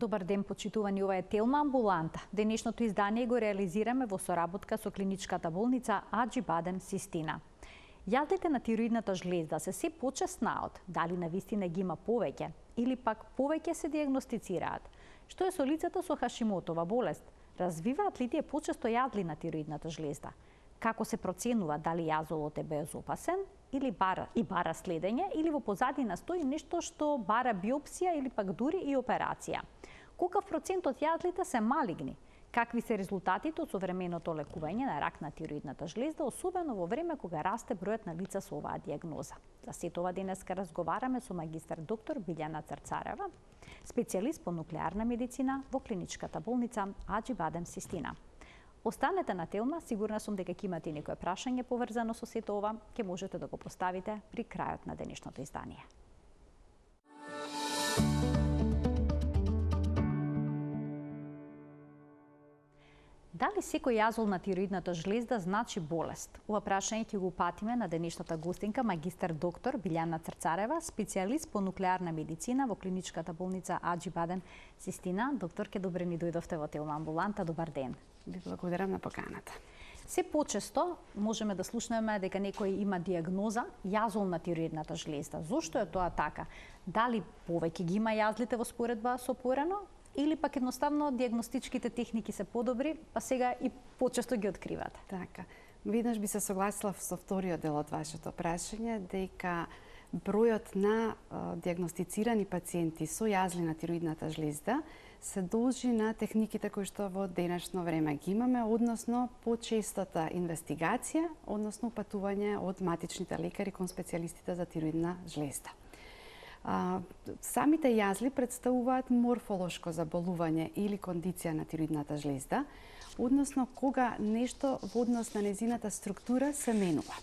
Добар ден, почитувани, ова е Телма амбуланта. Денешното издание го реализираме во соработка со клиничката болница Аџи Бадем Систина. Јазлите на тироидната жлезда се почест наод, дали навистина ги има повеќе или пак повеќе се диагностицираат. Што е со лицата со Хашимотова болест? Развиваат ли тие почесто јазли на тироидната жлезда? Како се проценува дали јазолот е безопасен или бара следење, или во позадина стои нешто што бара биопсија или пак дури и операција? Колкав процент од јазлите се малигни? Какви се резултатите од современото лекување на рак на тироидната жлезда, особено во време кога расте бројот на лица со оваа диагноза? За сето ова денеска разговараме со магистар доктор Билјана Црцарева, специјалист по нуклеарна медицина во клиничката болница Аџи Бадем Систина. Останете на Телма, сигурна сум дека ќе имате некое прашање поврзано со сето ова, ќе можете да го поставите при крајот на денешното издание. Дали секој јазол на тироидната жлезда значи болест? Ова прашање ќе го упатиме на денешната гостинка, магистар доктор Билјана Црцарева, специјалист по нуклеарна медицина во клиничката болница Аџи Бадем Систина. Докторке, добре ни дојдовте во Телма амбуланта. Добар ден. Ви благодарам на поканата. Се почесто можеме да слушнеме дека некој има диагноза јазол на тироидната жлезда. Зошто е тоа така? Дали повеќе ги има јазлите во споредба со порано? Или пак едноставно диагностичките техники се подобри, па сега и почесто ги откривате? Така. Виднаш би се согласила со вториот дел од вашето прашање, дека бројот на диагностицирани пациенти со јазли на тироидната жлезда се должи на техниките кои што во денешно време ги имаме, односно почестата инвестигација, односно патување од матичните лекари кон специјалистите за тироидна жлезда. Самите јазли представуваат морфолошко заболување или кондиција на тироидната жлезда, односно кога нешто во однос на незината структура се менува.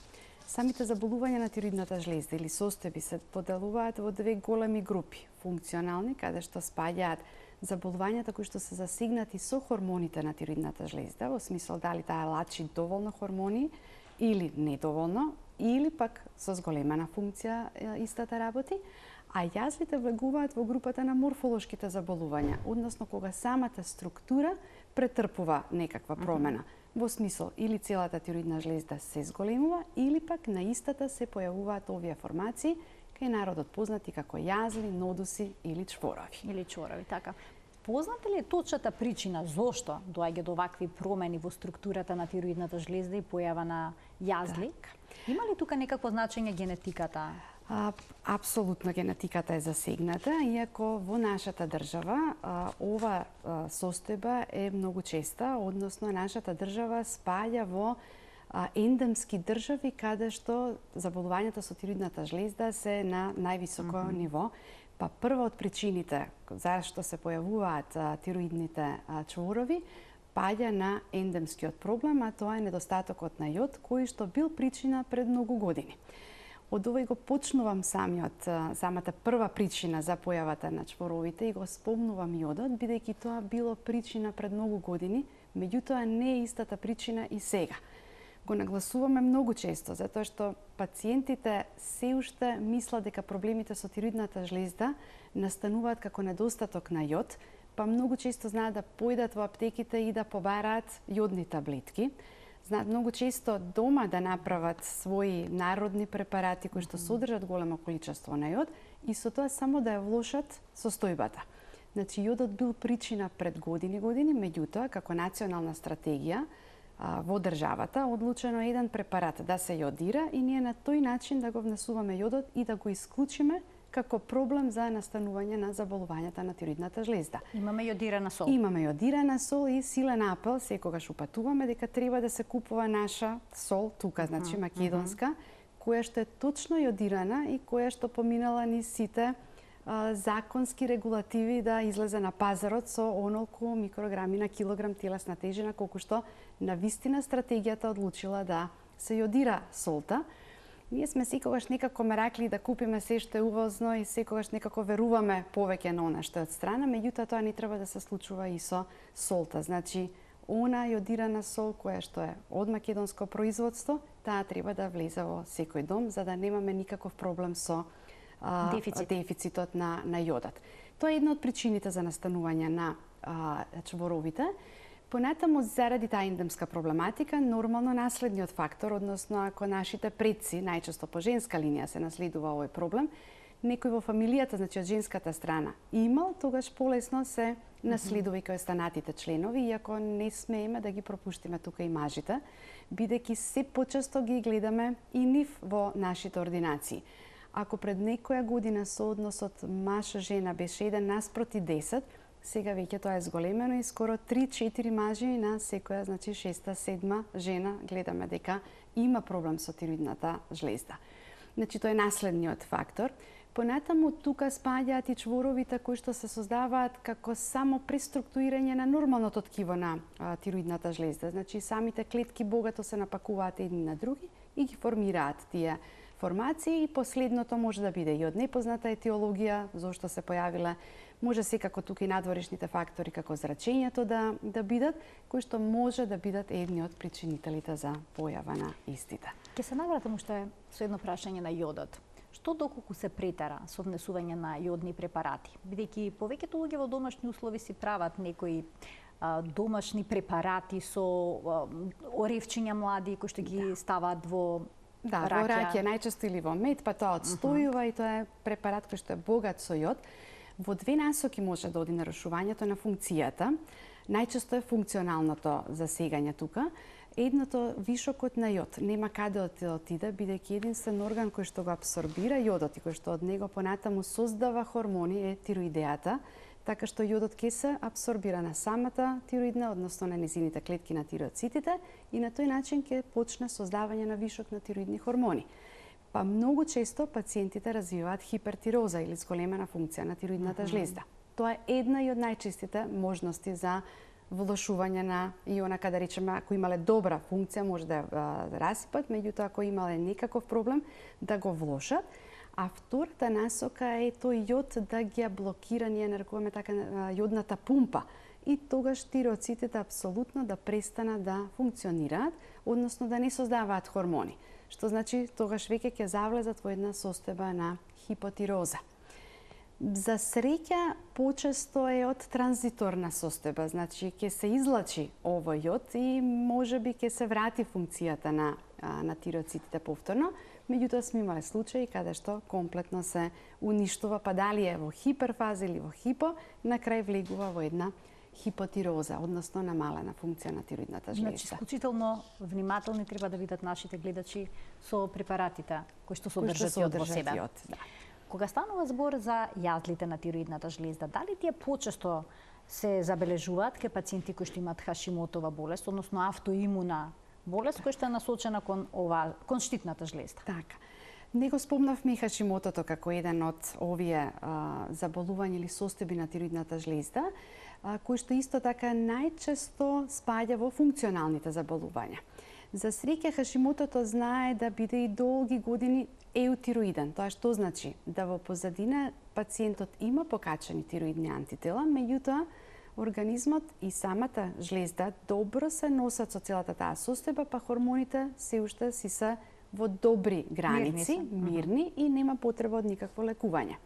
Самите заболувања на тироидната жлезда или состојби се поделуваат во две големи групи: функционални, каде што спаѓаат заболувањата кои што се засегнати со хормоните на тироидната жлезда, во смисол дали таа лачи доволно хормони или недоволно, или пак со зголемена функција истата работи, а јазлите влегуваат во групата на морфолошките заболувања, односно кога самата структура претрпува некаква промена, во смисол или целата тироидна жлезда се зголемува, или пак на истата се појавуваат овие формации, кај народот познати како јазли, нодуси или чворови. Или чворови, така. Позната ли е точната причина зошто доаѓа до вакви промени во структурата на тироидната жлезда и појава на јазли? Так. Има ли тука некакво значење генетиката? Апсолутно генетиката е засегната, иако во нашата држава ова состојба е многу честа, односно нашата држава спаѓа во ендемски држави каде што заболувањата со тироидната жлезда се на највисоко ниво. Па прва од причините зашто се појавуваат тироидните чворови паѓа на ендемскиот проблем, а тоа е недостатокот на јод, кој што бил причина пред многу години. Од овој го почнувам самата прва причина за појавата на чворовите и го спомнувам јодот, бидејќи тоа било причина пред многу години, меѓутоа не е истата причина и сега. Го нагласуваме многу често, затоа што пациентите се уште мислат дека проблемите со тироидната жлезда настануваат како недостаток на јод, па многу често знаат да појдат во аптеките и да побараат јодни таблетки. Знаат многу често дома да направат своји народни препарати кои што содржат големо количество на јод и со тоа само да ја влошат состојбата. Значи, јодот бил причина пред години, меѓутоа, како национална стратегија во државата, одлучено еден препарат да се јодира и ние на тој начин да го внесуваме јодот и да го исклучиме како проблем за настанување на заболувањата на тироидната жлезда. Имаме јодирана сол. Имаме јодирана сол и силен апел секогаш упатуваме дека треба да се купува наша сол тука, значи македонска, која што е точно јодирана и која што поминала ни сите законски регулативи да излезе на пазарот со онолку микрограми на килограм телесна тежина, колку што навистина стратегијата одлучила да се јодира солта. Ние сме секогаш некако меракли да купиме се што е увозно и секогаш некако веруваме повеќе на она што е од страна, меѓутоа тоа не треба да се случува и со солта. Значи, она јодирана сол која што е од македонско производство, таа треба да влезе во секој дом, за да немаме никаков проблем со дефицитот на јодот. Тоа е една од причините за настанување на чворовите. Понатаму, заради таа ендемска проблематика, нормално наследниот фактор, односно ако нашите предци, најчесто по женска линија се наследува овој проблем, некој во фамилијата, значи од женската страна, имал, тогаш полесно се наследува и кај останатите членови, иако не смееме да ги пропуштиме тука и мажите, бидејќи се почесто ги гледаме и нив во нашите ординации. Ако пред некоја година соодносот маж-жена беше 1:10, сега веќе тоа е зголемено и скоро 3-4 мажи на секоја, значи 6-7 жена гледаме дека има проблем со тироидната жлезда. Значи тоа е наследниот фактор. Понатаму тука спаѓаат и чворовите кои што се создаваат како само преструктурирање на нормалното ткиво на тироидната жлезда. Значи самите клетки богато се напакуваат едни на други и ги формираат тие формации и последното може да биде и од непозната етиологија, зошто се појавила, може секако тука и надворешните фактори како зрачењето да бидат, кои што може да бидат едни од причинителите за појава на истите. Ке се навратам уште со едно прашање на јодот. Што доколку се претера со внесување на јодни препарати? Бидејќи повеќето луѓе во домашни услови си прават некои домашни препарати со оревчиња млади кои што ги ставаат во во ракија, најчесто или во мед, па тоа одстојува и тоа е препарат кој што е богат со јод. Во две насоки може да оди нарушувањето на функцијата. Најчесто е функционалното засегање тука. Едното, вишокот на јод, нема каде да отиде, бидејќи единствен орган кој што го абсорбира јодот и кој што од него понатаму создава хормони е тироидеата, така што јодот ќе се абсорбира на самата тироидна, односно на незините клетки на тироцитите и на тој начин ќе почне создавање на вишок на тироидни хормони. Па многу често пациентите развиваат хипертироза или зголемена функција на тироидната жлезда. Тоа е една и од најчестите можности за влошување на и онака да речеме, ако имале добра функција може да расипат, меѓутоа ако имале некаков проблем да го влошат. А втората насока е тој јод да ги блокира, ние нарекуваме така јодната пумпа. И тогаш тироцитите апсолутно да престанат да функционираат, односно да не создаваат хормони. Што значи тогаш веќе ќе завлезат во една состојба на хипотироза. За среќа почесто е од транзиторна состојба, значи ќе се излачи овој јод и можеби ќе се врати функцијата на тироцитите повторно. Меѓутоа сме имале случаи каде што комплетно се уништува, па дали е во хиперфаза или во хипо, на крај влегува во една хипотироза, односно намалена функција на тироидната жлезда. Значи, исклучително внимателни треба да бидат нашите гледачи со препаратите кои што содржат јод во себе. Да. Кога станува збор за јазлите на тироидната жлезда, дали тие почесто се забележуваат кај пациенти кои што имаат Хашимотова болест, односно автоимуна болест која што е насочена кон штитната жлезда? Така. Него спомнавме и Хашимотото како еден од овие заболувања или состојби на тироидната жлезда, кои што исто така најчесто спаѓа во функционалните заболувања. За среќа Хашимотото знае да биде и долги години еутироиден. Тоа што значи да во позадина пациентот има покачени тироидни антитела, меѓутоа организмот и самата жлезда добро се носат со целата таа состојба, па хормоните се уште си се во добри граници, мирни и нема потреба од никакво лекување.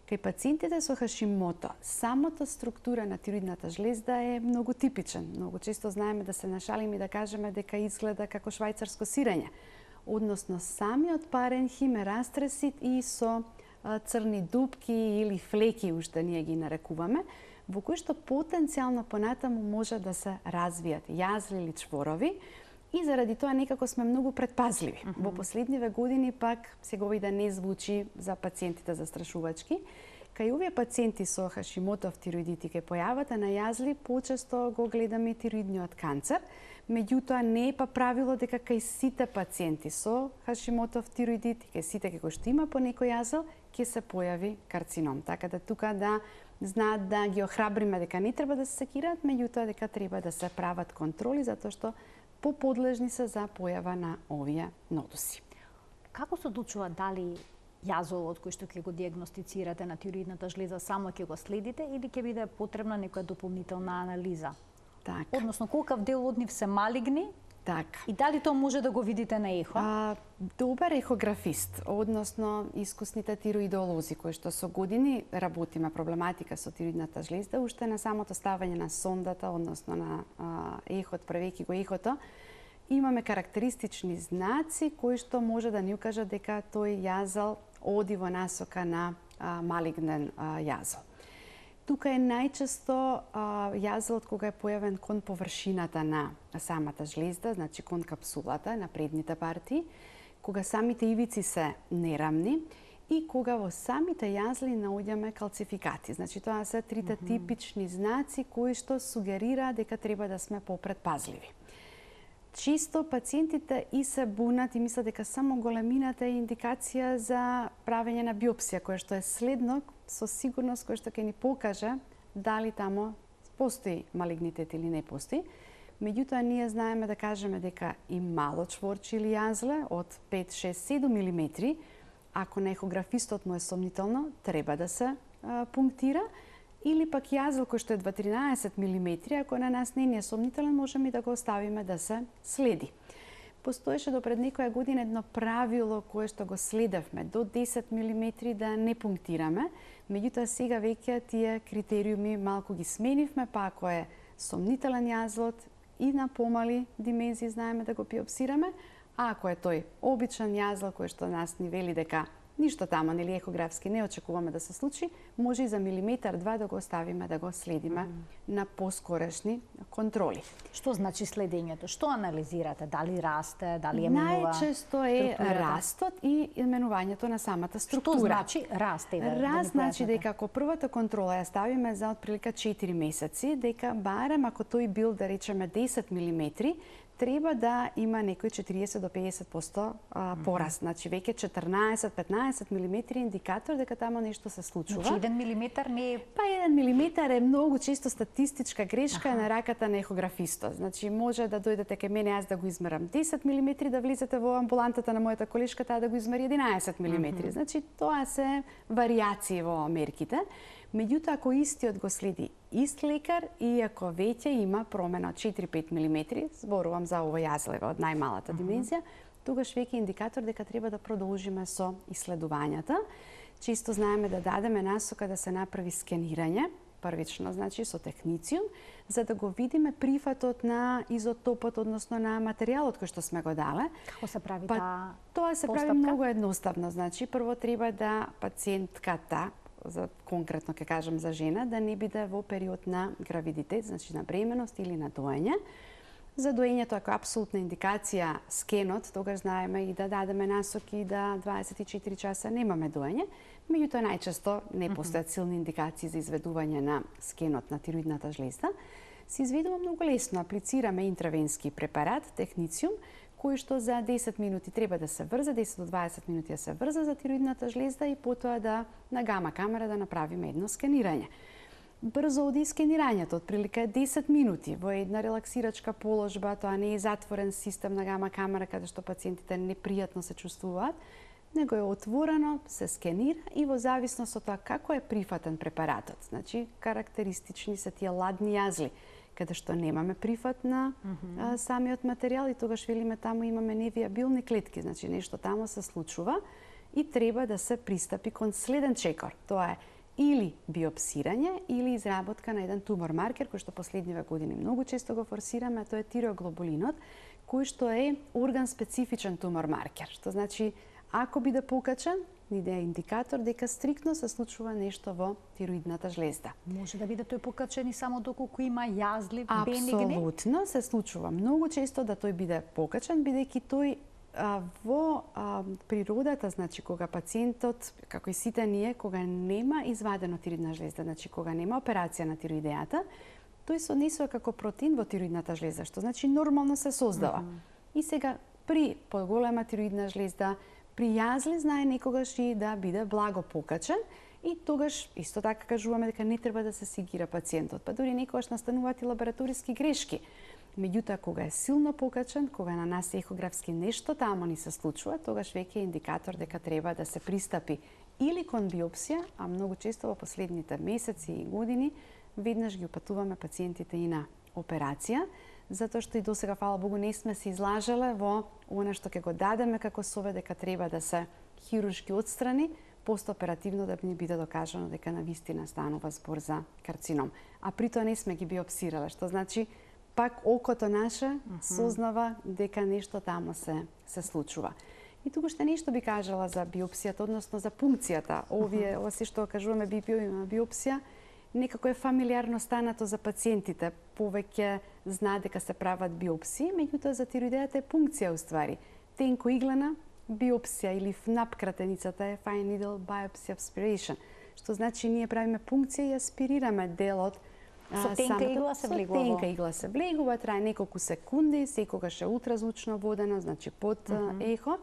Кај пациентите со Хашимото, самата структура на тироидната жлезда е многу типичен. Многу често знаеме да се нашалиме и да кажеме дека изгледа како швајцарско сирење. Односно, самиот паренхим е растресит и со црни дупки или флеки, уште ние ги нарекуваме, во кои што потенцијално понатаму може да се развијат јазли или чворови, и заради тоа некако сме многу предпазливи. Во последниве години пак сега да не звучи за пациентите застрашувачки. Кај овие пациенти со Хашимотов тироидит и кај појавата на јазли почесто го гледаме тироидниот канцер, меѓутоа не е па правило дека кај сите пациенти со Хашимотов тироидит и кај сите кои што има по некој јазел ќе се појави карцином. Така да тука да знаат да ги охрабриме дека не треба да се секираат, меѓутоа дека треба да се прават контроли затоа што поподлежни се за појава на овие нодуси. Како се одлучува дали јазолот кој што ќе го диагностицирате на тироидната жлеза само ќе го следите или ќе биде потребна некоја дополнителна анализа? Така. Односно, колкав дел од нив се малигни Така. И дали тоа може да го видите на ехо? Добар ехографист, односно искусните тироидолози кои што со години работиме проблематика со тироидната жлезда, уште на самото ставање на сондата, односно на ехот, правејќи го ехото, имаме карактеристични знаци кои што може да ни укажат дека тој јазал оди во насока на малигнен јазал. Тука е најчесто јазалот кога е појавен кон површината на самата жлезда, значи кон капсулата на предните партии, кога самите ивици се нерамни и кога во самите јазли наоѓаме калцификати. Значи тоа се трите типични знаци кои што сугерира дека треба да сме попредпазливи. Чисто пациентите и се бунат и мислат дека само големината е индикација за правење на биопсија, која што е следно со сигурност кој што ќе ни покаже дали тамо постои малигнитет или не постои. Меѓутоа, ние знаеме да кажеме дека и мало чворче или јазле од 5, 6, 7 мм, ако на ехографистот му е сомнително, треба да се пунктира, или пак јазел кој што е 2-13 мм, ако на нас не е сомнителен, можеме да го оставиме да се следи. Постоеше до пред некоја година едно правило кое што го следевме, до 10 мм да не пунктираме, меѓутоа сега веќе тие критериуми малку ги сменивме, па ако е сомнителен јазлот и на помали димензии знаеме да го биопсираме, а ако е тој обичен јазел кој што нас ни вели дека ништо тамо, нели ехографски не очекуваме да се случи, може и за милиметар-два да го оставиме, да го следиме на поскорешни контроли. Што значи следењето? Што анализирате? Дали расте, дали е менува? Најчесто е растот и менувањето на самата структура. Што значи расте? Раст значи дека ако првата контрола ја ставиме за отприлика 4 месеци, дека барем ако тој бил, да речеме, 10 мм, треба да има некој 40 до 50% пораст. Значи веќе 14-15 мм индикатор дека тамо нешто се случува. Значи 1 милиметар не е... Па 1 милиметар е многу често статистичка грешка на раката на ехографистот. Значи може да дојдете кај мене јас да го измерам 10 мм, да влезете во амбулантата на мојата колешка, таа да го измери 11 мм. Значи тоа се варијации во мерките. Меѓутоа, ако истиот го следи ист лекар и ако веќе има промена од 4-5 мм, зборувам за ово јазле од најмалата димензија, тогаш веќе индикатор дека треба да продолжиме со исследувањата. Чисто знаеме да дадеме насока да се направи скенирање, првично, значи со технициум, за да го видиме прифатот на изотопот, односно на материјалот кој што сме го дале. Како се прави таа Тоа се прави многу едноставно. Значи, прво треба да пациентката, за конкретно ќе кажам за жена, да не биде во период на гравидитет, значи на бременост или на доење. За доењето, ако е апсолутна индикација скенот, тогаш знаеме и да дадеме насоки да 24 часа немаме доење. Меѓутоа најчесто не постојат силни индикации за изведување на скенот на тироидната жлезда. Се изведува многу лесно. Аплицираме интравенски препарат, технициум, кој што за 10 минути треба да се врзе, 10 до 20 минути да се врзе за тироидната жлезда и потоа да на гама камера да направиме едно скенирање. Брзо оди скенирањето, отприлика 10 минути во една релаксирачка положба, тоа не е затворен систем на гама камера каде што пациентите непријатно се чувствуваат, него е отворено, се скенира и во зависност од тоа како е прифатен препаратот. Значи, карактеристични се тие ладни јазли, каде што немаме прифат на самиот материјал и тогаш велиме таму имаме невиабилни клетки, значи нешто таму се случува и треба да се пристапи кон следен чекор. Тоа е или биопсирање или изработка на еден тумор маркер кој што последниве години многу често го форсираме, тоа е тиреоглобулинот, кој што е орган специфичен тумор маркер, што значи ако биде покачен, ни да е индикатор дека стриктно се случува нешто во тироидната жлезда. Може да биде тој покачен и само доколку има јазли бенигни? Апсолутно се случува многу често да тој биде покачен, бидејќи тој во природата, значи кога пациентот, како и сите ние, кога нема извадено тироидна жлезда, значи кога нема операција на тироидејата, тој се однесува како протеин во тироидната жлезда, што значи нормално се создава. И сега при поголема тироидна жлезда, при јазли знае некогаш и да биде благо покачен и тогаш исто така кажуваме дека не треба да се сегира пациентот, па дури некогаш настануваат и лабораториски грешки. Меѓутоа, кога е силно покачен, кога на нас ехографски нешто тамо ни се случува, тогаш веќе е индикатор дека треба да се пристапи или кон биопсија, а многу често во последните месеци и години веднаш ги упатуваме пациентите и на операција, затоа што и досега, фала Богу, не сме се излажале во она што ќе го дадеме како совет дека треба да се хируршки отстрани, постоперативно да ни биде докажано дека навистина станува збор за карцином. А при тоа не сме ги биопсирале, што значи пак окото наше сознава дека нешто тамо се случува. И туку што нешто би кажала за биопсијата, односно за пункцијата. Ова се што кажуваме биопсија, некако е фамилиарно станато за пациентите. Повеќе знаат дека се прават биопсии, меѓутоа за тироидејата е пункција уствари. Тенко иглена биопсија или ФНАП кратеницата е Fine Needle Biopsy Aspiration, што значи ние правиме пункција и аспирираме делот. Со тенка игла се влегува. Со тенка игла се влегува, трае неколку секунди, секогаш е ултразвучно водена, значи под ехо.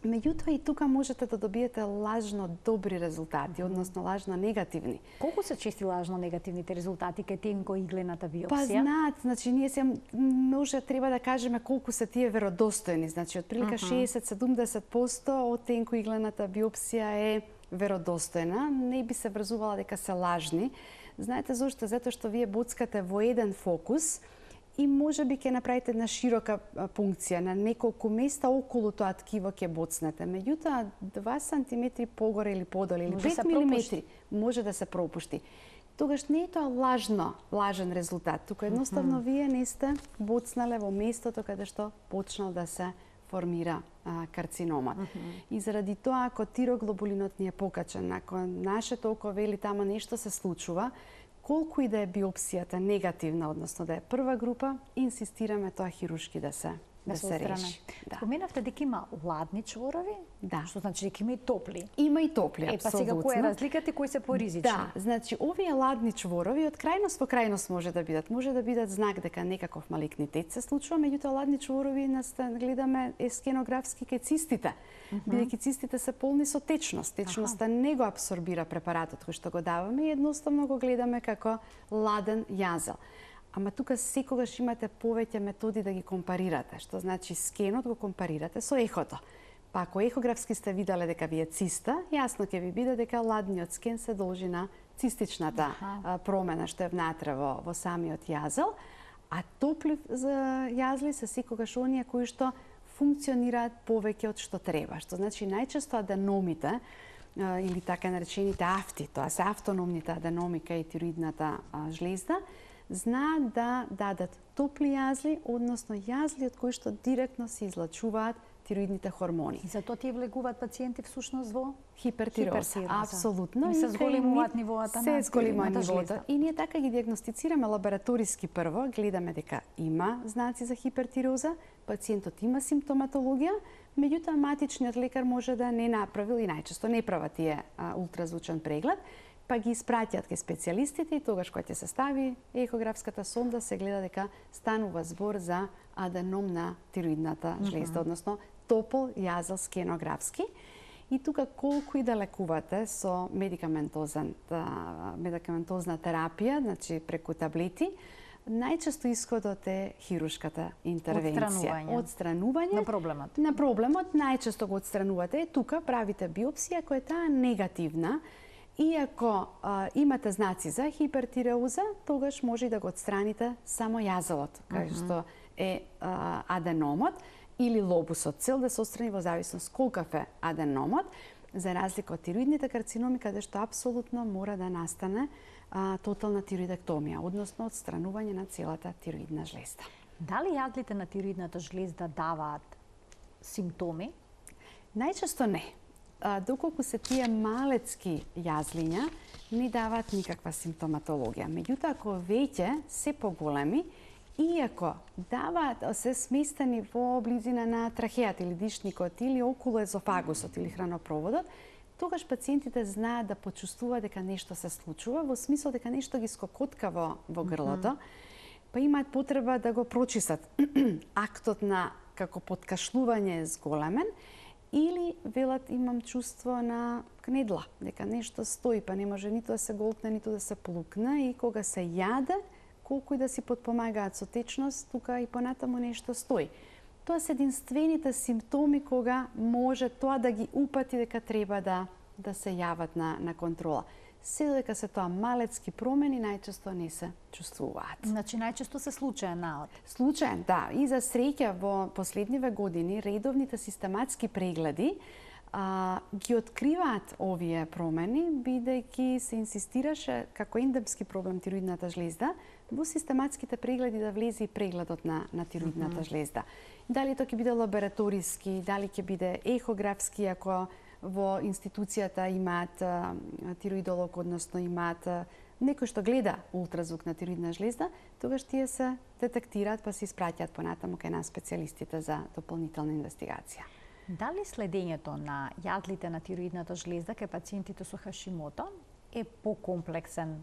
Меѓутоа и тука можете да добиете лажно добри резултати, односно лажно негативни. Колку се чести лажно негативните резултати кај тенко иглената биопсија? Па знаат, значи ние се може треба да кажеме колку се тие веродостојни, значи отприлика 60-70% од тенко иглената биопсија е веродостојна, не би се врзувала дека се лажни. Знаете зошто? Затоа што вие боцкате во еден фокус и може би ќе направите една широка пункција на неколку места околу тоа ткиво ќе боцнете. Меѓутоа 2 сантиметри погоре или подоле или 5 милиметри може да се пропушти. Тогаш не е тоа лажен резултат. Тука едноставно вие не сте боцнале во местото каде што почнал да се формира карциномот. И заради тоа, ако тироглобулинот ни е покачен, ако нашето око вели тама нешто се случува, колку и да е биопсијата негативна, односно да е прва група, инсистираме тоа хируршки да се реши. Да. Споменавте дека има ладни чворови? Да. Што значи дека има и топли? Има и топли, апсолутно. Па сега која е разликата и кои се поризични? Да, значи овие ладни чворови од крајност во крајност може да бидат. Може да бидат знак дека некаков малигнитет се случува, меѓутоа ладни чворови гледаме скенографски кај цистите. Бидејќи цистите се полни со течност. Течноста не го абсорбира препаратот кој што го даваме и едноставно го гледаме како ладен јазел. Ама тука секогаш имате повеќе методи да ги компарирате, што значи скенот го компарирате со ехото. Па ако ехографски сте виделе дека ви е циста, јасно ќе ви биде дека ладниот скен се должи на цистичната промена што е внатре во самиот јазел, а топли јазли се секогаш оние кои што функционираат повеќе од што треба. Што значи најчесто аденомите или така наречените афти, тоа се автономните аденоми кај тироидната жлезда, знаат да дадат топли јазли, односно јазли од кои што директно се излачуваат тироидните хормони. И затоа тие влегуваат пациенти всушност во хипертироза. Апсолутно. И се зголемуваат нивоата на тироидната жлезда. И ние така ги диагностицираме лабораториски прво, гледаме дека има знаци за хипертироза, пациентот има симптоматологија, меѓутоа матичниот лекар може да не направил и најчесто не прават тие ултразвучен преглед, па ги испраќаат кај специјалистите и тогаш кога ќе се стави ехографската сонда се гледа дека станува збор за аденом на тироидната жлезда, односно топол јазел скенографски. И тука колку и да лекувате со медикаментозна терапија, значи преку таблети, најчесто исходот е хируршката интервенција. Отстранување на проблемот. На проблемот најчесто го отстранувате. Тука правите биопсија која е таа негативна. И ако имате знаци за хипертиреоза, тогаш може и да го отстраните само јазелот, кај што е аденомот, или лобусот. Цел да се отстрани во зависност колкав е аденомот, за разлика од тироидните карциноми, каде што апсолутно мора да настане тотална тироидектомија, односно отстранување на целата тироидна жлезда. Дали јазлите на тироидната жлезда даваат симптоми? Најчесто не. Доколку се тие малецки јазлиња, не даваат никаква симптоматологија. Меѓутоа, ако веќе се поголеми, иако даваат се сместени во близина на трахеата или дишникот или околу езофагусот или хранопроводот, тогаш пациентите знаат да почувствуваат дека нешто се случува, во смисол дека нешто ги скокотка во грлото, па имаат потреба да го прочистат. Актот на како подкашлување е зголемен, или велат имам чувство на кнедла, дека нешто стои, па не може ниту да се голтне, ниту да се плукне, и кога се јаде, колку и да си подпомагаат со течност, тука и понатаму нешто стои. Тоа се единствените симптоми кога може тоа да ги упати дека треба да се јават на контрола. се додека се тоа малецки промени, најчесто не се чувствуваат. Значи најчесто се случаен наод. Случаен, да. И за среќа во последниве години редовните систематски прегледи ги откриваат овие промени, бидејќи се инсистираше како ендемски проблем тироидната жлезда, во систематските прегледи да влезе и прегледот на тироидната жлезда. Дали тоа ќе биде лабораториски, дали ќе биде ехографски, ако во институцијата имаат тироидолог, односно имаат некој што гледа ултразвук на тироидна жлезда, тогаш тие се детектираат па се испраќаат понатаму кај нас специјалистите за дополнителна инвестигација. Дали следењето на јазлите на тироидната жлезда кај пациентите со Хашимото е покомплексен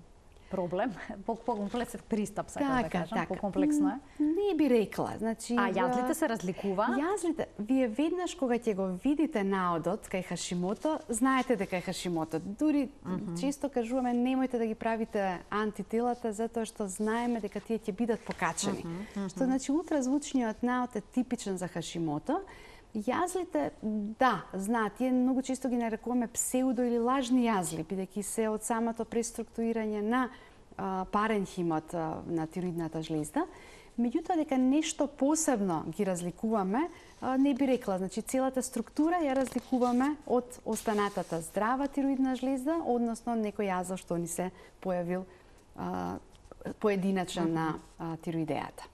проблем, покомплексен пристап, сакам да кажам, покомплексно е? Не би рекла. Значи, јазлите се разликува? Јазлите, вие веднаш кога ќе го видите наодот кај Хашимото, знаете дека е Хашимото. Дури често кажуваме немојте да ги правите антителата затоа што знаеме дека тие ќе бидат покачени. Што значи ултразвучниот наод е типичен за Хашимото. Јазлите, да, знаат, тие многу често ги нарекуваме псевдо или лажни јазли, бидејќи се од самото преструктурирање на паренхимот на тироидната жлезда. Меѓутоа, дека нешто посебно ги разликуваме, не би рекла. Значи, целата структура ја разликуваме од останатата здрава тироидна жлезда, односно некој јазол што ни се појавил поединачен на тироидејата.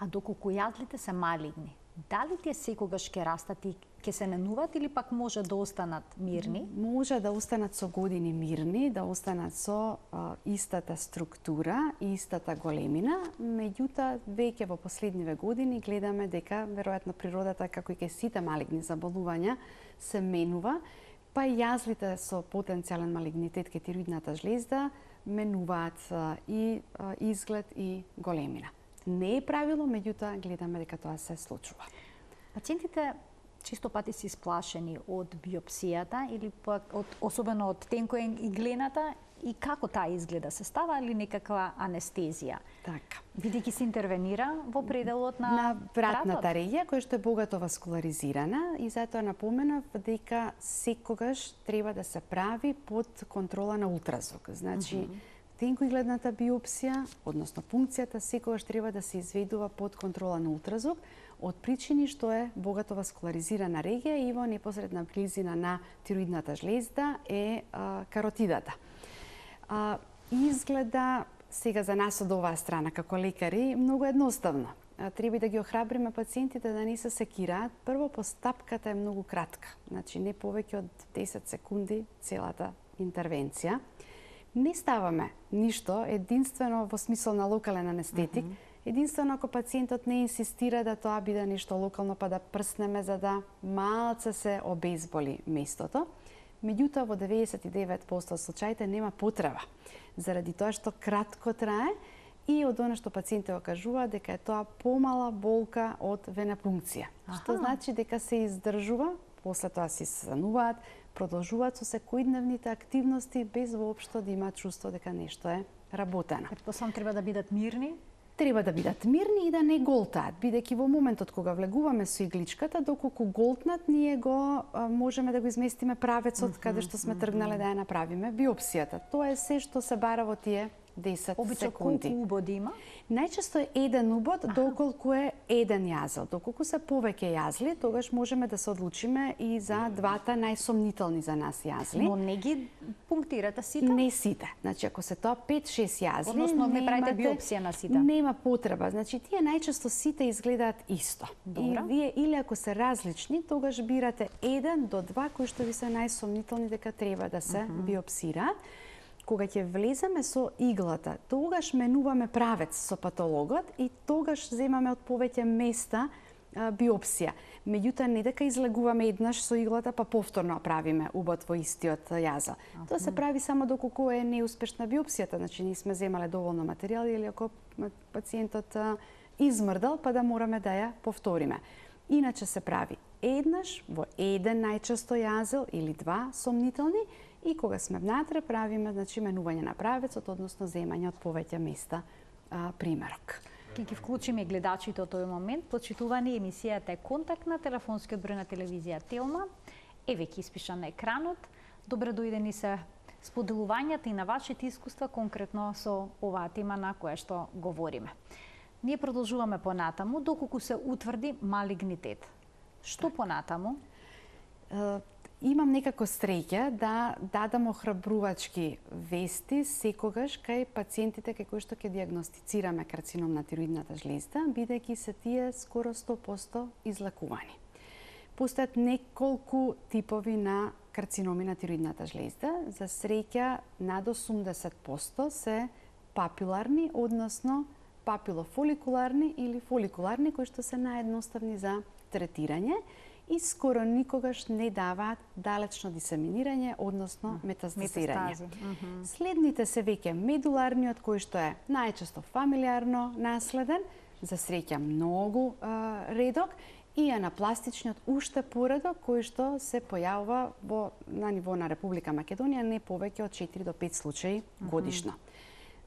А доколку јазлите се малигни, дали тие секогаш ќе растат и ќе се менуваат или пак може да останат мирни? Може да останат со години мирни, да останат со истата структура и истата големина, меѓутоа веќе во последниве години гледаме дека веројатно природата како и кај сите малигни заболувања се менува, па и јазлите со потенцијален малигнитет кај тироидната жлезда менуваат и изглед и големина. Не е правило, меѓутоа гледаме дека тоа се случува. Пациентите често пати се исплашени од биопсијата или пак особено од тенкоиглената и како таа изгледа, се става ли некаква анестезија? Така. Бидејќи се интервенира во пределот на вратната регија која што е богато васкуларизирана и затоа напоменав дека секогаш треба да се прави под контрола на ултразвук. Значи тенкоигледната биопсија, односно пункцијата, секогаш треба да се изведува под контрола на ултразвук од причини што е богато васкуларизирана регија и во непосредна близина на тироидната жлезда е каротидата. Изгледа сега за нас од оваа страна како лекари многу едноставно. Треба да ги охрабриме пациентите да не се секираат. Прво, постапката е многу кратка, значи не повеќе од 10 секунди целата интервенција. Не ставаме ништо, единствено во смисол на локален анестетик, единствено ако пациентот не инсистира да тоа биде нешто локално па да прснеме за да малце се обезболи местото. Меѓутоа во 99% од случаите нема потреба, заради тоа што кратко трае и од она што пациентите кажува дека е тоа помала болка од венапункција. Што значи дека се издржува, после тоа си сануваат, продолжуваат со секојдневните активности без воопшто да имаат чувство дека нешто е работено. Претпоставам треба да бидат мирни? Треба да бидат мирни и да не голтаат, бидејќи во моментот кога влегуваме со игличката, доколку голтнат, ние го можеме да го изместиме правецот каде што сме тргнале да ја направиме биопсијата. Тоа е се што се бара во тие 10 Обично секунди. колку убоди има? Најчесто е еден убод доколку е еден јазел. Доколку се повеќе јазли, тогаш можеме да се одлучиме и за двата најсомнителни за нас јазли. Но не ги пунктирате сите? Не сите. Значи ако се тоа 5-6 јазли, односно не правите биопсија на сите? Нема потреба. Значи тие најчесто сите изгледаат исто. Добра. И вие или ако се различни, тогаш бирате 1 до 2 кои што ви се најсомнителни дека треба да се биопсираат. Кога ќе влеземе со иглата, тогаш менуваме правец со патологот и тогаш земаме од повеќе места биопсија. Меѓутоа не дека излегуваме еднаш со иглата па повторно правиме убод во истиот јазел. Тоа се прави само доколку е неуспешна биопсијата, значи не сме земале доволно материјал или ако пациентот измрдал па да мораме да ја повториме. Иначе се прави еднаш во еден најчесто јазел или два сомнителни и кога сме внатре правиме значи менување на правецот, односно земање од повеќе места примерок. Ке ги вклучиме гледачите од тој момент. Почитувани, емисијата е контактна, телефонскиот број на телевизија Телма. Еве ќе испишан на екранот. Добре дојдени се споделувањето и на вашите искуства конкретно со оваа тема на која што говориме. Ние продолжуваме понатаму доколку се утврди малигнитет. Што понатаму? Имам некако среќа да дадам охрабрувачки вести секогаш кај пациентите кај кои што ќе дијагностицираме карцином на тироидната жлезда, бидејќи се тие скоро 100% излекувани. Постојат неколку типови на карциноми на тироидната жлезда. За среќа над 80% се папиларни, односно папилофоликуларни или фоликуларни, кои што се наједноставни за третирање и скоро никогаш не даваат далечно дисеминирање, односно метастазирање. Следните се веќе медуларниот, кој што е најчесто фамилиарно наследен, за среќа многу редок, и анапластичниот уште поредок, кој што се појавува на ниво на Република Македонија не повеќе од 4 до 5 случаи годишно.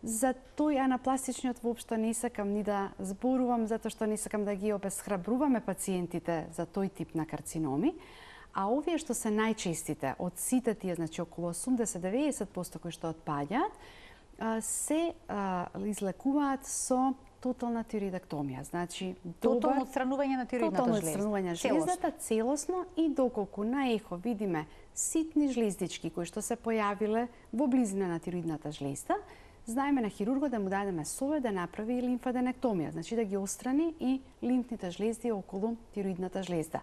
За тој анапластичниот воопшто не сакам ни да зборувам, затоа што не сакам да ги обесхрабруваме пациентите за тој тип на карциноми, а овие што се најчестите од сите тие, значи околу 80-90% кои што отпаѓаат, се излекуваат со тотална тироидектомија, значи тотално отстранување на тироидната жлезда. Тотално отстранување на жлездата целосно и доколку на ехо видиме ситни жлездички кои што се појавиле во близина на тироидната жлезда, знаеме на хирургот да му дадеме совет да направи лимфаденектомија, значи да ги отстрани и лимфните жлезди околу тироидната жлезда.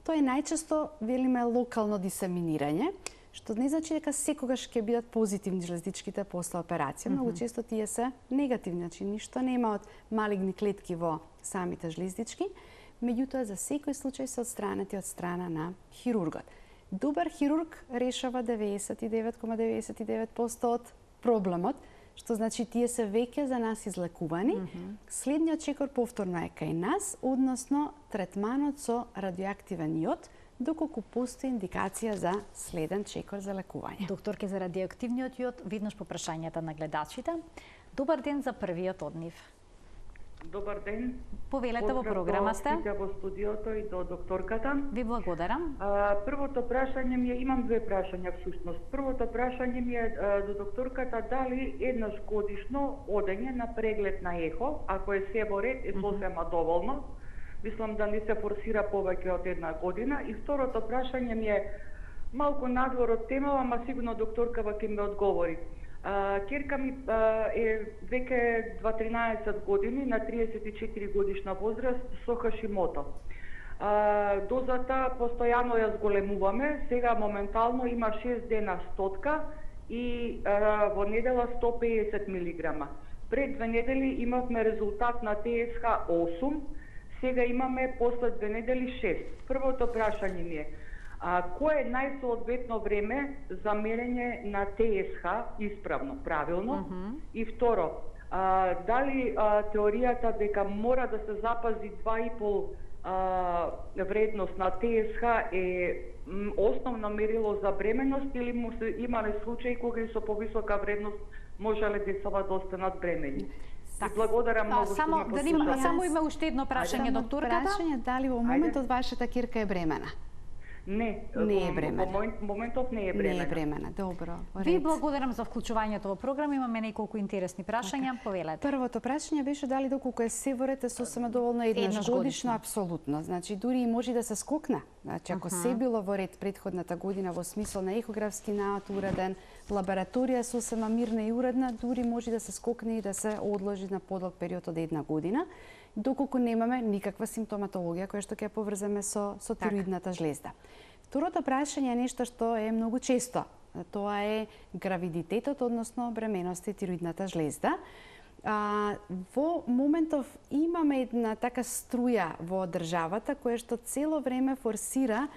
Тоа е најчесто, велиме, локално дисеминирање, што не значи дека секогаш ќе бидат позитивни жлездичките после операција. Многу често тие се негативни, значи ништо нема од малигни клетки во самите жлездички, меѓутоа за секој случај се отстранети од страна на хирургот. Добар хирург решава 99,99% од проблемот, што значи тие се веќе за нас излекувани. Следниот чекор повторно е кај нас, односно третманот со радиоактивен јод, доколку постои индикација за следен чекор за лекување. Докторке, за радиоактивниот јод, виднаш по прашањата на гледачите. Добар ден за првиот од нив. Добар ден. Повелете во програма сте. Поздрав во студиото и до докторката. Ви благодарам. Првото прашање ми е, имам две прашања всушност. Првото прашање ми е до докторката дали еднаш годишно одење на преглед на ехо, ако е се во ред, е сосема доволно. Мислам да не се форсира повеќе од една година. И второто прашање ми е малку надвор од темава, ама сигурно докторкава ќе ме одговори. Ќерка ми е веќе 13 години, на 34 годишна возраст, со Хашимото. Дозата постојано ја зголемуваме, сега моментално има 6 дена стотка и во недела 150 мг. Пред 2 недели имавме резултат на ТСХ 8, сега имаме после 2 недели 6. Првото прашање ми е, кое е најсоодветно време за мерење на ТСХ исправно, правилно? И второ, дали теоријата дека мора да се запази 2,5 вредност на ТСХ е основно мерило за бременост или имале случаи кога и со повисока вредност можеле децата да останат бремени? Благодарам многу што ме послушате. Само има уште едно прашање, докторката. Прашање дали во моментот вашата ќерка е бремена? Не, не е бремена. Во моментот не е бремена. Не е бремена, добро. Ви благодарам за вклучувањето во програма, имаме неколку интересни прашања, повелете. Првото прашање беше дали доколку е се во ред е сосема доволно еднаш годишно, апсолутно. Значи дури и може да се скокне. Значи ако се било во ред претходната година во смисол на ехографски наот уреден, лабораторија сосема мирна и уредна, дури може да се скокне и да се одложи на подолг период од една година, доколку немаме никаква симптоматологија која што ќе поврземе со тироидната жлезда. Второто прашање е нешто што е многу често. Тоа е гравидитетот, односно бременоста и тироидната жлезда. Во моментов имаме една така струја во државата која што цело време форсира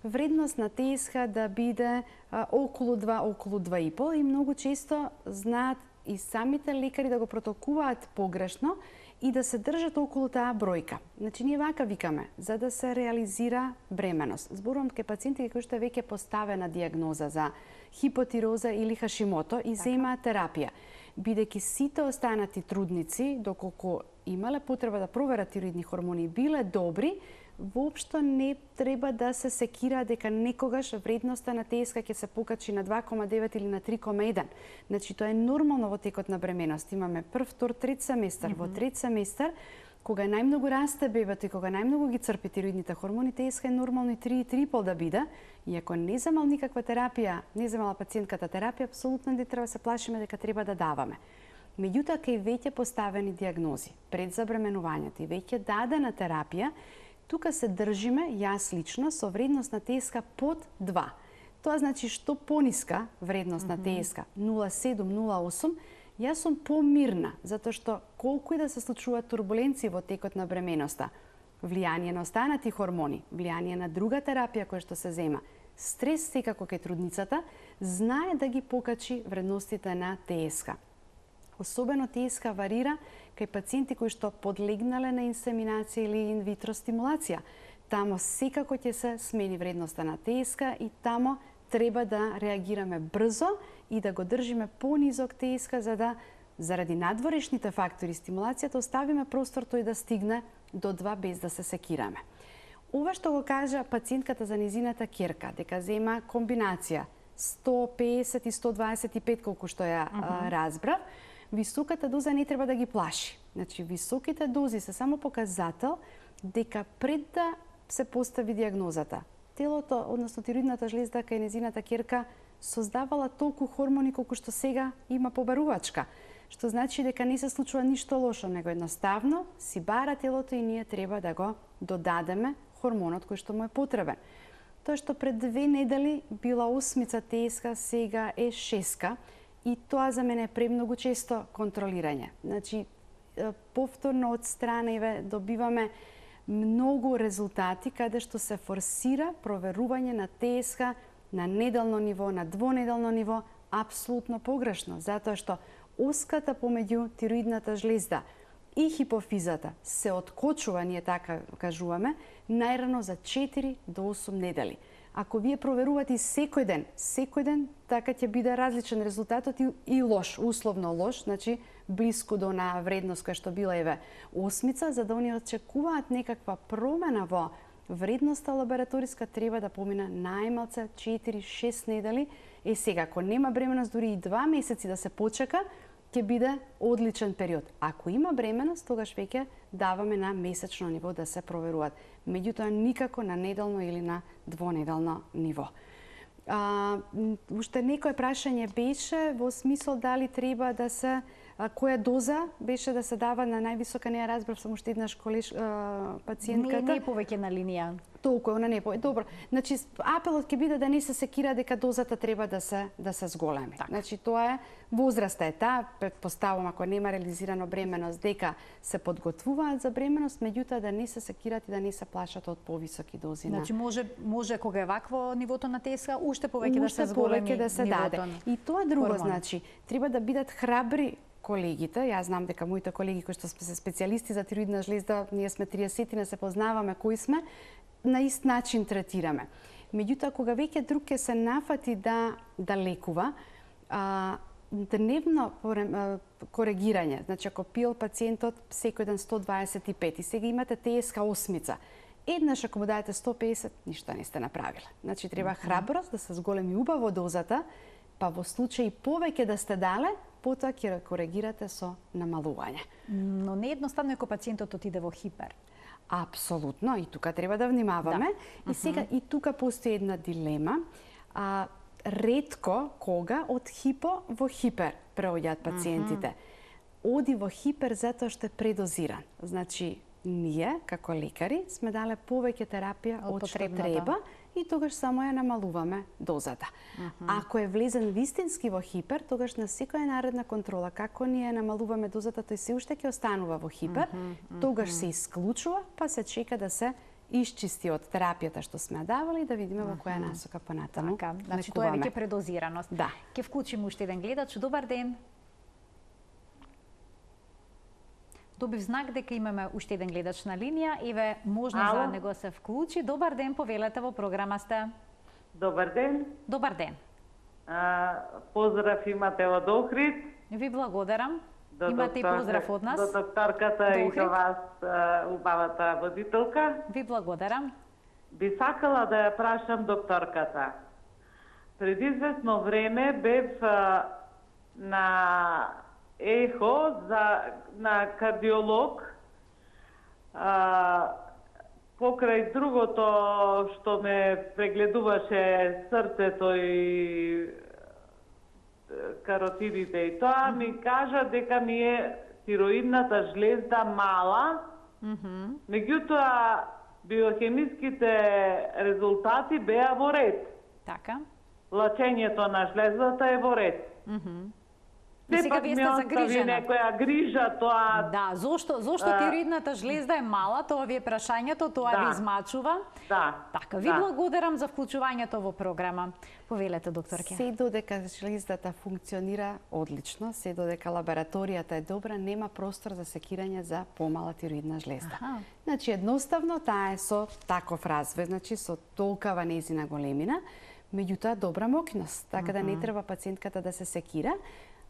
вредност на ТСХ да биде околу 2, околу 2,5 и многу често знаат и самите лекари да го протолкуваат погрешно и да се држат околу таа бројка. Значи, ние вака викаме, за да се реализира бременост. Зборувам кај пациенти кои што е веќе поставена диагноза за хипотироза или Хашимото и земаат терапија. Бидејќи сите останати трудници, доколку имале потреба да проверат тироидни хормони, биле добри, воопшто не треба да се секира дека некогаш вредноста на ТСК ќе се покачи на 2,9 или на 3,1. Значи тоа е нормално во текот на бременост. Имаме прв, втор, трет семестар. Во трет семестар, кога најмногу расте бебето и кога најмногу ги црпи тироидните хормони, ТСК е нормално и 3,5 да биде. И ако не земал никаква терапија, не земала пациентката терапија, апсолутно не треба да се плашиме дека треба да даваме. Меѓутоа, кај веќе поставени диагнози пред забременувањето и веќе дадена терапија, тука се држиме, јас лично, со вредност на ТСК под 2. Тоа значи што пониска вредност на ТСК 0,7, 0,8, јас сум помирна, затоа што колку и да се случуваат турбуленции во текот на бременоста, влијание на останати хормони, влијание на друга терапија која што се зема, стрес секако кај трудницата, знае да ги покачи вредностите на ТСК. Особено ТСК варира кај пациенти кои што подлегнале на инсеминација или инвитро стимулација. Тамо секако ќе се смени вредноста на ТСК и тамо треба да реагираме брзо и да го држиме понизок ТСК за да заради надворешните фактори стимулацијата оставиме простор тој да стигне до 2 без да се секираме. Ова што го кажа пациентката за низината ќерка, дека зема комбинација 150 и 125 колку што ја разбрав, високата доза не треба да ги плаши. Значи, високите дози се само показател дека пред да се постави диагнозата, телото, односно тироидната жлезда кај незината ќерка создавала толку хормони колку што сега има побарувачка. Што значи дека не се случува ништо лошо, него едноставно си бара телото и ние треба да го додадеме хормонот кој што му е потребен. Тоа што пред 2 недели била 8 ТСК, сега е 6. И тоа за мене е премногу често контролирање. Значи, повторно од страна добиваме многу резултати каде што се форсира проверување на ТСК на неделно ниво, на двонеделно ниво, апсолутно погрешно, затоа што оската помеѓу тироидната жлезда и хипофизата се откочува, ние така кажуваме, најрано за 4 до 8 недели. Ако вие проверувате секој ден, така ќе биде различен резултатот и лош, условно лош, значи блиску до на вредност која што била 8, за да они очекуваат некаква промена во вредноста лабораториска, треба да помине најмалце 4-6 недели. Сега, ако нема бременост, дури и 2 месеци да се почека, ќе биде одличен период. Ако има бременост, тогаш веќе даваме на месечно ниво да се проверуваат. Меѓутоа, никако на неделно или на двонеделно ниво. Уште некој прашање беше во смисол дали треба да се која доза беше да се дава на највисока, не ја разбрав, само уште еднаш пациентката. Не повеќе на линија. Толку, она не повеќе. Добро. Значи апелот ќе биде да не се секира дека дозата треба да се зголеми. Так. Значи тоа е возраста е таа, претпоставувам ако нема реализирано бременост дека се подготвуваат за бременост, меѓутоа да не се секираат и да не се плашат од повисоки дози. Значи може кога е вакво нивото на ТСК уште повеќе да се зголеми да се даде. И тоа друго хормон. значи треба да бидат храбри колегите. Јас знам дека моите колеги кои што се специјалисти за тироидна жлезда, ние сме 30-тина, се познаваме кои сме, на ист начин третираме. Меѓутоа, кога веќе друг ќе се нафати да лекува, дневно коригирање, значи ако пил пациентот секој ден 125 и сега имате ТСК 8, еднаш ако му дадете 150, ништо не сте направиле. Значи треба храброст да се зголеми убаво дозата, па во случај повеќе да сте дале, потоа ќе коригирате со намалување. Но не едноставно ако пациентот отиде во хипер. Апсолутно, и тука треба да внимаваме. Да. И сега и тука постои една дилема. Ретко кога од хипо во хипер преоѓаат пациентите. Оди во хипер затоа што е предозиран. Значи, ние, како лекари, сме дале повеќе терапија од што треба и тогаш само ја намалуваме дозата. Ако е влезен вистински во хипер, тогаш на секоја наредна контрола, како ние намалуваме дозата, тој се уште ќе останува во хипер, тогаш се исклучува, па се чека да се исчисти од терапијата што сме давали и да видиме во која насока понатаму. Така, значи тоа е веќе предозираност. Да. Ќе вклучиме уште еден гледач. Добар ден. Добив знак дека имаме уште еден гледач на линија. Еве, можно за него се вклучи. Добар ден, повелете во програма сте. Добар ден. Добар ден. Поздрав имате од Охрид. Ви благодарам. Имате и поздрав од нас. До докторката и до вас, убавата водителка. Ви благодарам. Би сакала да ја прашам докторката. Пред известно време бев на ехо на кардиолог, покрај другото што ме прегледуваше срцето и каротидите и тоа, ми кажа дека ми е тироидната жлезда мала, меѓутоа биохемиските резултати беа во ред. Така. Лачењето на жлездата е во ред. Сепак вие сте загрижена. Некоја грижа тоа. Да, зошто тироидната жлезда е мала, тоа ви е прашањето, тоа ви измачува. Да. Така, ви благодарам за вклучувањето во програма. Повелете, докторке. Се додека жлездата функционира одлично, се додека лабораторијата е добра, нема простор за секирање за помала тироидна жлезда. Значи, едноставно, таа е со таков развој, значи со толкава нејзина големина, меѓутоа добра мокност, така да не треба пациентката да се секира.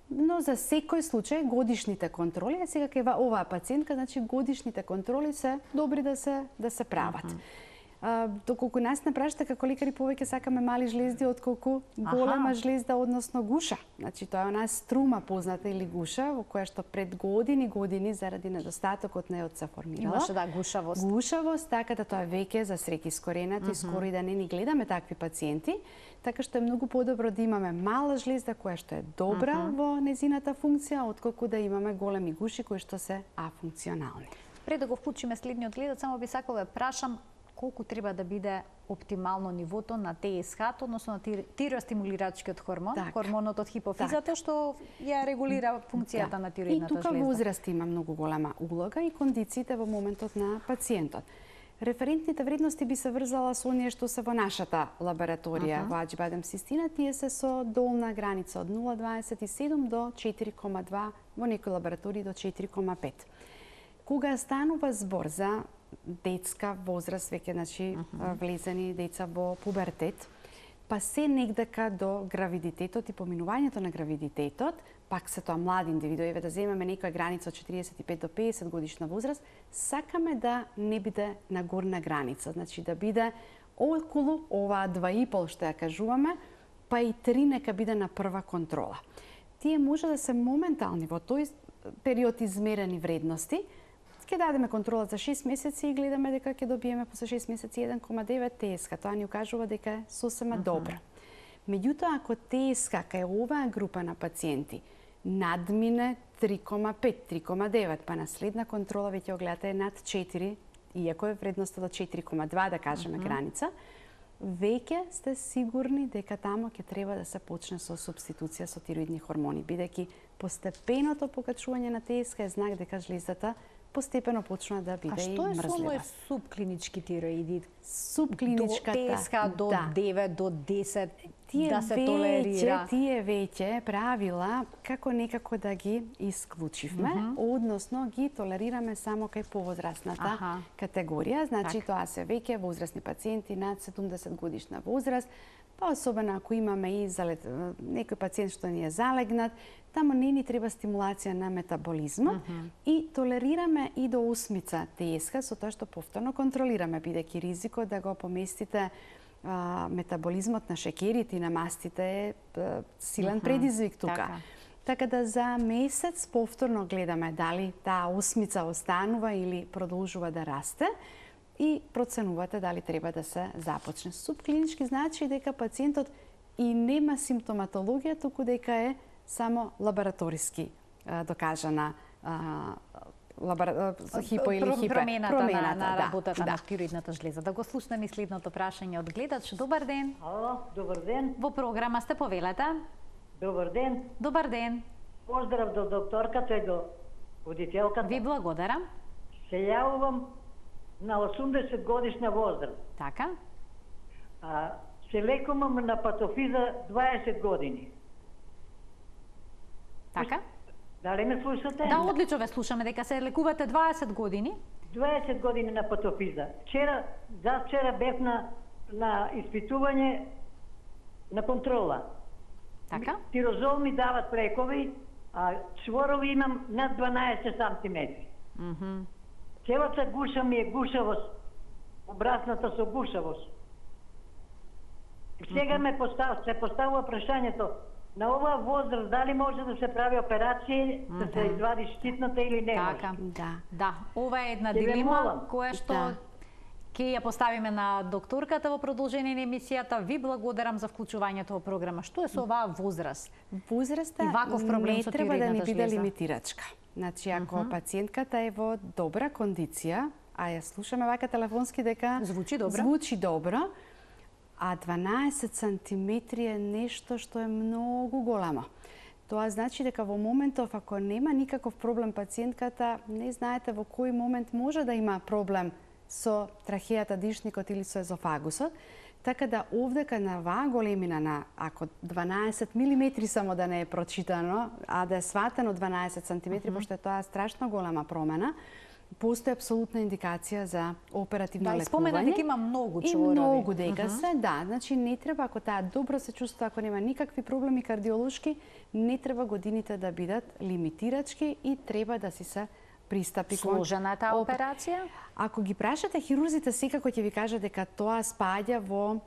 Но за секој случај годишните контроли, а сега кај оваа пациентка, значи годишните контроли се добри да се прават. Доколку нас не прашате како лекари повеќе сакаме мали жлезди отколку голема жлезда, односно гуша. Значи тоа е онаа струма позната или гуша во која што пред години заради недостатокот на јод се формирала. Имаше гушавост. Гушавост, така да тоа веќе за среќа искоренато и скоро и да не ни гледаме такви пациенти, така што е многу подобро да имаме мала жлезда која што е добра во незината функција, отколку да имаме големи гуши кои што се афункционални. Пред да го вклучиме следниот гледач, само би сакала да прашам колку треба да биде оптимално нивото на ТСХ, односно на тиреостимулирачкиот хормон, хормонот од хипофизата, што ја регулира функцијата на тироидната жлезда. И тука возраст има многу голема улога и кондициите во моментот на пациентот. Референтните вредности би се врзала со оние што се во нашата лабораторија во Аџи-Бадем Систина, тие се со долна граница од 0,27 до 4,2, во некои лаборатории до 4,5. Кога станува збор за детска возраст, веќе значи влезени деца во пубертет, па се негдека до гравидитетот и поминувањето на гравидитетот, пак се тоа млади индивидуи, да земеме некоја граница од 45 до 50 годишна возраст, сакаме да не биде на горна граница, значи да биде околу оваа 2,5 што ја кажуваме, па и 3 нека биде на прва контрола. Тие може да се моментални во тој период измерени вредности. Ке дадеме контрола за 6 месеци и гледаме дека ќе добиеме после 6 месеци 1,9 ТСК. Тоа ни укажува дека е сосема добра. Меѓутоа, ако ТСК кај оваа група на пациенти надмине 3,5, 3,9, па на следна контрола веќе го гледате над 4, иако е вредноста до 4,2, да кажеме граница, веќе сте сигурни дека тамо ќе треба да се почне со субституција со тироидни хормони, бидејќи постепеното покачување на ТСК е знак дека жлездата постепено почна да биде и мрзлива. А што е со мој субклинички тироиди? Субклиничката, ТСК до 9, до 10, да се толерира? Тие веќе правила како некако да ги исклучивме, односно ги толерираме само кај повозрастната категорија. Значи тоа се веќе возрастни пациенти над 70 годишна возраст, па особено ако имаме и некој пациент што ни е залегнат, тамо не ни треба стимулација на метаболизмот и толерираме и до 8 ТСК со тоа што повторно контролираме, бидејќи ризикот да го поместите метаболизмот на шеќерите и на мастите е силен предизвик тука. Така да за месец повторно гледаме дали таа 8 останува или продолжува да расте и проценувате дали треба да се започне. Субклинички значи дека пациентот и нема симптоматологија, туку дека е само лабораториски докажана хипо или хипе. Промената на работата на тироидната жлеза. Да го слушнеме и следното прашање од гледач. Добар ден. Ало, добар ден. Во програма сте, повелете. Добар ден. Добар ден. Поздрав до докторката и до водителката. Ви благодарам. Се јавувам на 80 годишна возраст. Така. Се лекувам на патофиза 20 години. Така? Дали ме слушате? Да, одлично ве слушаме, дека се лекувате 20 години. 20 години на патофиза. Вчера бев на испитување на контрола. Така? Тирозол ми дават прекови, А чворови имам над 12 сантиметри. Целата гуша ми е гушавост, обрасната со гушавост. Сега се поставува прашањето, на оваа возраст дали може да се прави операција, да се извади штитната или не Така. може? Да, ова е една Ќе ве дилема молам. која што ќе ја поставиме на докторката во продолжение на емисијата. Ви благодарам за вклучувањето во програма. Што е со оваа возраст? Возраста И ваков проблем не со треба да ни тироидната биде жлеза. лимитирачка. Значи, ако пациентката е во добра кондиција, а ја слушаме вака телефонски дека Звучи добро. звучи добро, а 12 сантиметри е нешто што е многу големо. Тоа значи дека во моментов, ако нема никаков проблем пациентката, не знаете во кој момент може да има проблем со трахејата, дишникот или со езофагусот. Така да овдека на ваа големина, на ако 12 милиметри само да не е прочитано, а да е сватено 12 сантиметри, пошто е тоа страшно голема промена, постои апсолутна индикација за оперативно Да, и лекување. спомена дека има многу И чворови. многу дека се, да. Значи не треба, ако таа добро се чувствува, ако нема никакви проблеми кардиолошки, не треба годините да бидат лимитирачки и треба да си се пристапи кон Сложена е таа операција? Ако ги прашате хирурзите, секако ќе ви кажа дека тоа спаѓа во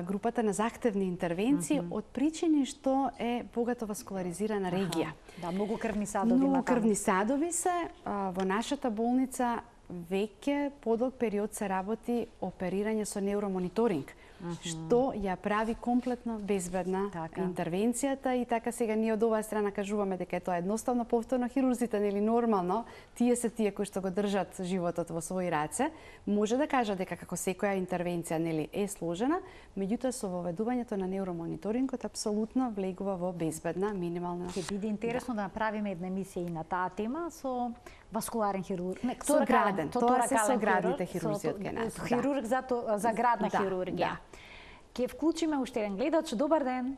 групата на захтевни интервенции од причини што е богато васкуларизирана регија. Да, многу крвни садови Многу има таму. крвни садови се. Во нашата болница веќе подолг период се работи оперирање со неуромониторинг, што ја прави комплетно безбедна Така. интервенцијата и така сега ние од оваа страна кажуваме дека е тоа едноставно, повторно хирурзите нели нормално, тие се тие кои што го држат животот во своји раце, може да кажа дека како секоја интервенција нели е сложена, меѓутоа со воведувањето на неуромониторингот апсолутно влегува во безбедна минимална. Ќе биде интересно да направиме една емисија и на таа тема со васкуларен хирург. Не, Сограден. Тоа се соградните хирурзи од кај нас, да. Хирург за градна Да, хирургија. да. Ќе вклучиме уште еден гледач. Добар ден.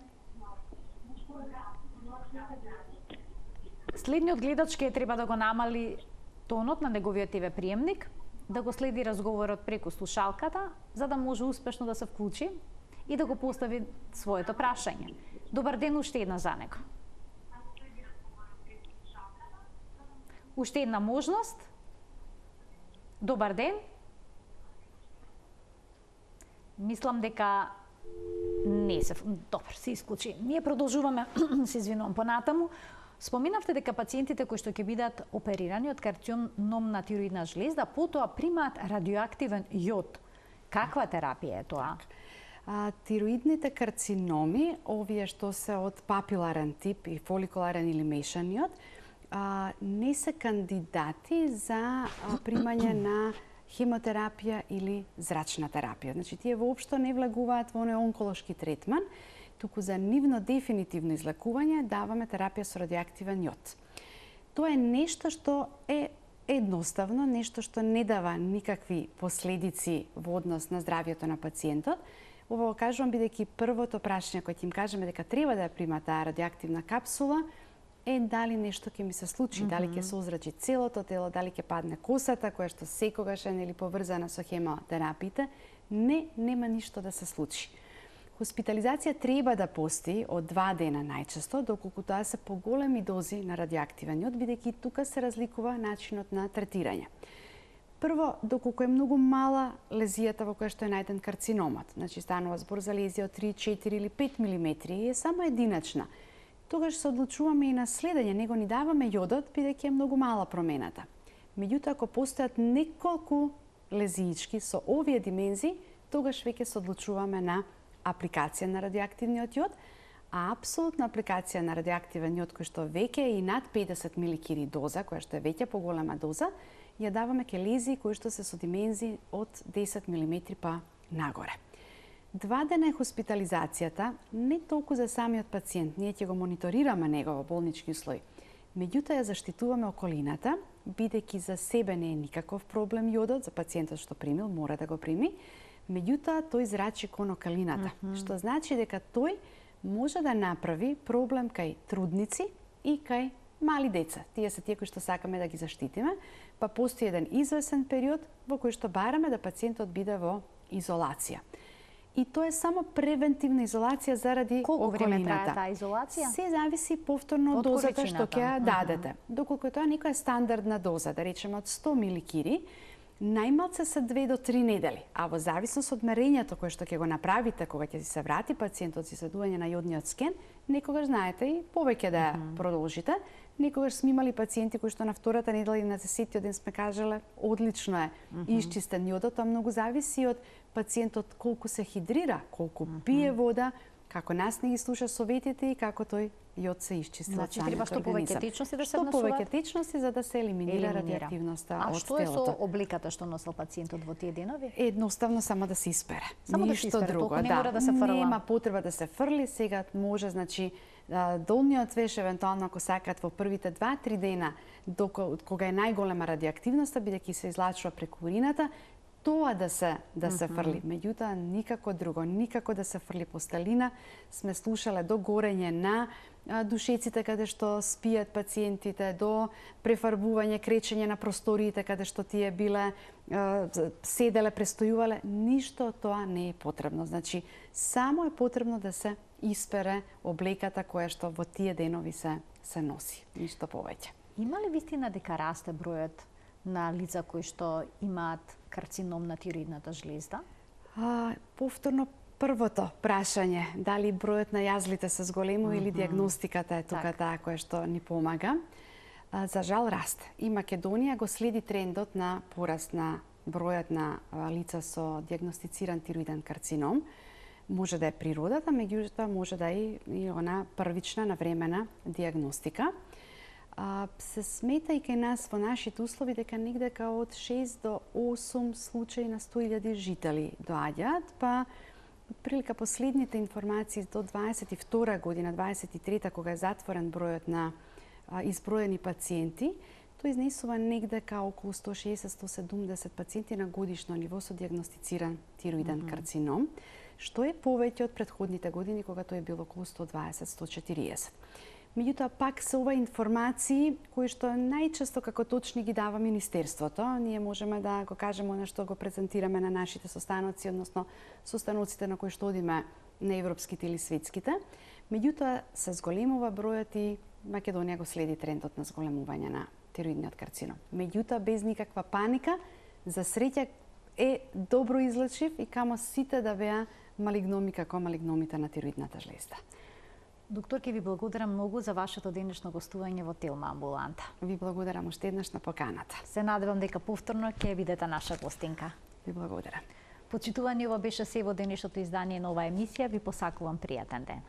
Следниот гледач ќе треба да го намали тонот на неговиот ТВ приемник, да го следи разговорот преку слушалката, за да може успешно да се вклучи и да го постави своето прашање. Добар ден уште една за него. Уште една можност. Добар ден. Мислам дека не се... Добро, се исклучи. Ние продолжуваме, се извинувам понатаму. Споминавте дека пациентите кои што ќе бидат оперирани од карцином на тироидна жлезда, потоа примаат радиоактивен јод. Каква терапија е тоа? Тироидните карциноми, овие што се од папиларен тип и фоликуларен или мешаниот, не се кандидати за примање на хемотерапија или зрачна терапија. Значи, тие воопшто не влегуваат во неонколошки третман, туку за нивно дефинитивно излекување даваме терапија со радиоактивен јод. Тоа е нешто што е едноставно, нешто што не дава никакви последици во однос на здравјето на пациентот. Ова го кажувам бидејќи првото прашање кое ќе им кажеме дека треба да ја прима таа радиоактивна капсула е дали нешто ќе ми се случи, дали ќе се озрачи целото тело, дали ќе падне косата, која што секогаш е нели поврзана со хемотерапиите. Не, нема ништо да се случи. Хоспитализација треба да постои од 2 дена најчесто, доколку тоа се поголеми дози на радиоактивен јод, бидејќи тука се разликува начинот на третирање. Прво, доколку е многу мала лезијата во која што е најден карциномот, значи станува збор за лезија од 3, 4 или 5 милиметри и е само единачна, тогаш се одлучуваме и на следење, него ни даваме јодот, бидејќи е многу мала промената. Меѓутоа, ако постојат неколку лезиички со овие димензии, тогаш веќе се одлучуваме на апликација на радиоактивниот јод, а апсолутна апликација на радиоактивен јод кој што веќе е и над 50 миликири доза, која што е веќе поголема доза, ја даваме ке лезии кои што се со димензии од 10 милиметри па нагоре. 2 дена е хоспитализацијата, не толку за самиот пациент, ние ќе го мониторираме него во болнички услови. Меѓутоа ја заштитуваме околината, бидејќи за себе не е никаков проблем јодот, за пациентот што примил, мора да го прими, меѓутоа тој зрачи кон околината, што значи дека тој може да направи проблем кај трудници и кај мали деца. Тие се тие кои што сакаме да ги заштитиме, па постои еден извесен период во кој што бараме да пациентот биде во изолација. и тоа е само превентивна изолација заради Колку време околината. трае таа изолација? Се зависи повторно од Од дозата што ќе ја количината. дадете. Доколку тоа некоја стандардна доза, да речеме од 100 миликири, најмалце се 2 до 3 недели, а во зависност од мерењето кое што ќе го направите кога ќе се врати пациентот со изведување на јодниот скен, некогаш знаете и повеќе да ја продолжите. Некогаш сме имали пациенти кои што на втората недела и на 10-тиот ден сме кажале одлично е исчистен јодот, тоа многу зависи од пациентот колку се хидрира, колку пие вода, како нас не ги слуша советите и како тој јод се исчисти од Значи, самиот треба што повеќе организам. течности да се Што внесуваат? повеќе течности за да се елиминира радиоактивноста А од што е телото. со обликата што носел пациентот во тие денови? Едноставно само да се испере. Само да се Ништо испере, друго, толку не мора да се фрла. Нема потреба да се фрли, сега може, значи, долниот веш, евентуално ако сакат во првите 2-3 дена, кога е најголема радиоактивноста, бидејќи се излачува преку урината, тоа да се фрли. Меѓутоа, никако друго, никако да се фрли постелина. Сме слушале до горење на душеците каде што спијат пациентите, до префарбување, кречење на просториите каде што тие биле, седеле, престојувале. Ништо тоа не е потребно. Значи, само е потребно да се испере облеката која што во тие денови се носи. Ништо повеќе. Има ли вистина дека расте бројот на лица кои што имаат карцином на тироидната жлезда? Повторно првото прашање, дали бројот на јазлите се зголемува или диагностиката е тука таа која што ни помага. За жал расте. И Македонија го следи трендот на пораст на бројот на лица со диагностициран тироиден карцином. Може да е природата, меѓутоа може да е и она првична навремена диагностика. Се смета и кај нас во нашите услови дека негдека од 6 до 8 случаи на 100.000 жители доаѓаат, па прилика последните информации до 22 година, 23 кога е затворен бројот на изброени пациенти, тој изнесува негдека околу 160-170 пациенти на годишно ниво со диагностициран тироиден карцином, што е повеќе од претходните години кога тој е било околу 120-140. Меѓутоа, пак се ова информации кои што најчесто како точни ги дава Министерството. Ние можеме да го кажеме она што го презентираме на нашите состаноци, односно состаноците на кои што одиме на европските или светските. Меѓутоа, се зголемува бројот и Македонија го следи трендот на зголемување на тироидниот карцином. Меѓутоа, без никаква паника, за среќа е добро излечив и камо сите да беа малигноми како малигномите на тироидната жлезда. Докторке, ви благодарам многу за вашето денешно гостување во Телма амбуланта. Ви благодарам уште еднаш на поканата. Се надевам дека повторно ќе бидете наша гостинка. Ви благодарам. Почитувани, ова беше се во денешното издание на оваа емисија. Ви посакувам пријатен ден.